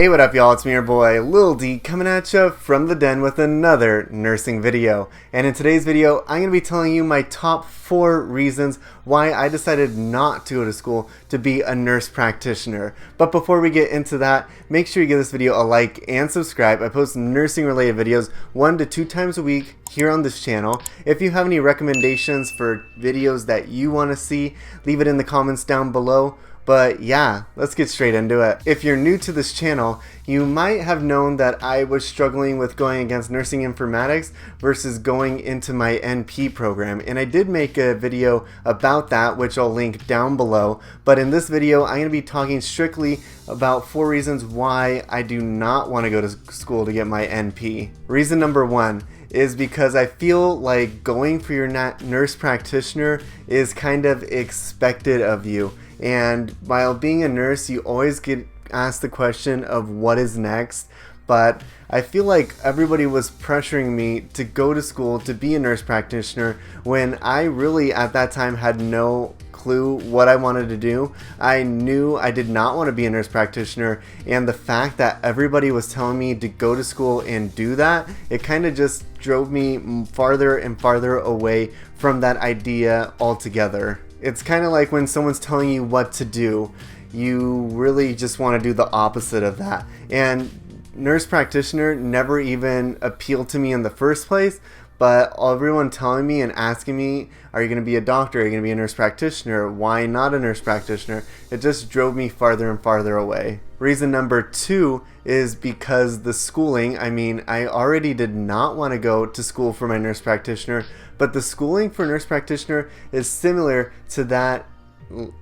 Hey, what up y'all, it's me your boy Lil D coming at you from the den with another nursing video. And in today's video, I'm going to be telling you my top 4 reasons why I decided not to go to school to be a nurse practitioner. But before we get into that, make sure you give this video a like and subscribe. I post nursing related videos 1 to 2 times a week here on this channel. If you have any recommendations for videos that you want to see, leave it in the comments down below. But yeah, let's get straight into it. If you're new to this channel, you might have known that I was struggling with going against nursing informatics versus going into my NP program. And I did make a video about that, which I'll link down below. But in this video, I'm going to be talking strictly about 4 reasons why I do not want to go to school to get my NP. Reason number 1 is because I feel like going for your nurse practitioner is kind of expected of you. And while being a nurse, you always get asked the question of what is next. But I feel like everybody was pressuring me to go to school to be a nurse practitioner when I really at that time had no clue what I wanted to do. I knew I did not want to be a nurse practitioner, and the fact that everybody was telling me to go to school and do that, it kind of just drove me farther and farther away from that idea altogether. It's kind of like when someone's telling you what to do, you really just want to do the opposite of that. And nurse practitioner never even appealed to me in the first place, but everyone telling me and asking me, are you going to be a doctor? Are you going to be a nurse practitioner? Why not a nurse practitioner? It just drove me farther and farther away. Reason number 2 is because the schooling. I already did not want to go to school for my nurse practitioner, but the schooling for nurse practitioner is similar to that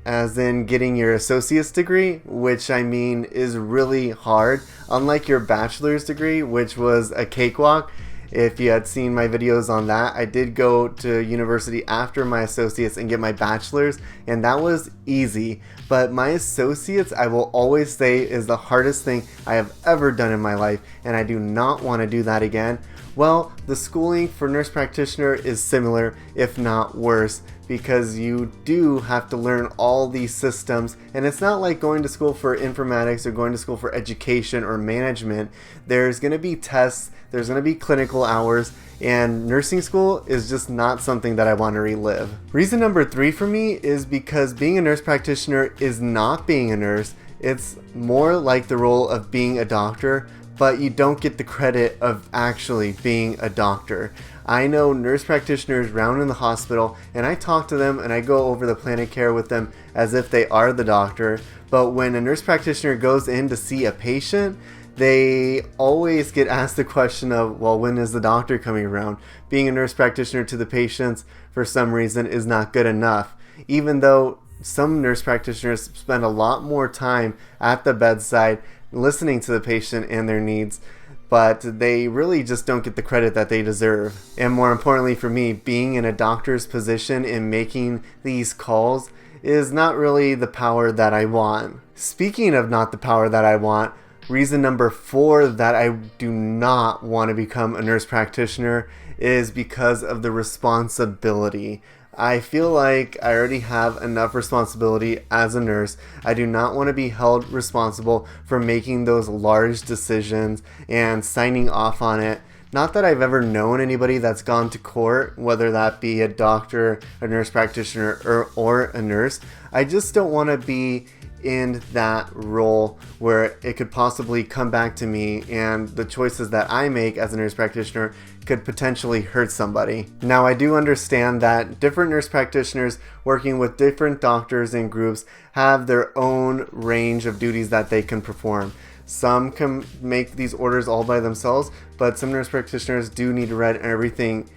as in getting your associate's degree, which is really hard. Unlike your bachelor's degree, which was a cakewalk. If you had seen my videos on that, I did go to university after my associates and get my bachelor's, and that was easy. But my associates, I will always say, is the hardest thing I have ever done in my life, and I do not want to do that again. Well, the schooling for nurse practitioner is similar, if not worse, because you do have to learn all these systems, and it's not like going to school for informatics or going to school for education or management. There's going to be tests, there's going to be clinical hours, and nursing school is just not something that I want to relive. Reason number 3 for me is because being a nurse practitioner is not being a nurse. It's more like the role of being a doctor, but you don't get the credit of actually being a doctor. I know nurse practitioners around in the hospital, and I talk to them and I go over the plan of care with them as if they are the doctor. But when a nurse practitioner goes in to see a patient, they always get asked the question of, well, when is the doctor coming around? Being a nurse practitioner to the patients, for some reason, is not good enough. Even though some nurse practitioners spend a lot more time at the bedside listening to the patient and their needs, but they really just don't get the credit that they deserve. And more importantly for me, being in a doctor's position and making these calls is not really the power that I want. Speaking of not the power that I want, reason number 4 that I do not want to become a nurse practitioner is because of the responsibility. I feel like I already have enough responsibility as a nurse. I do not want to be held responsible for making those large decisions and signing off on it. Not that I've ever known anybody that's gone to court, whether that be a doctor, a nurse practitioner, or a nurse. I just don't want to be in that role where it could possibly come back to me and the choices that I make as a nurse practitioner could potentially hurt somebody. Now, I do understand that different nurse practitioners working with different doctors and groups have their own range of duties that they can perform. Some can make these orders all by themselves, but some nurse practitioners do need to read everything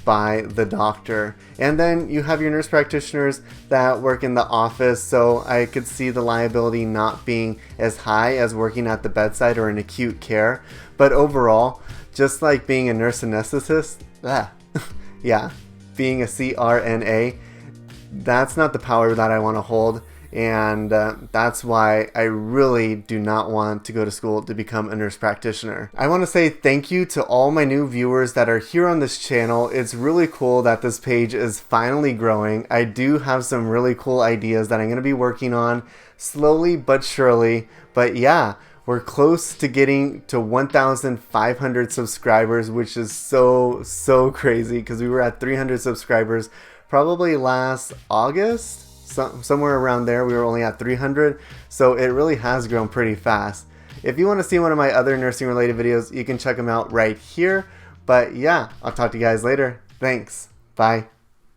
by the doctor. And then you have your nurse practitioners that work in the office, so I could see the liability not being as high as working at the bedside or in acute care. But overall, just like being a nurse anesthetist, being a CRNA, that's not the power that I want to hold. and that's why I really do not want to go to school to become a nurse practitioner. I want to say thank you to all my new viewers that are here on this channel. It's really cool that this page is finally growing. I do have some really cool ideas that I'm going to be working on slowly but surely, but yeah, we're close to getting to 1,500 subscribers, which is so crazy because we were at 300 subscribers probably last August, somewhere around there. We were only at 300, so it really has grown pretty fast. If you want to see one of my other nursing related videos, you can check them out right here. But yeah, I'll talk to you guys later. Thanks. Bye.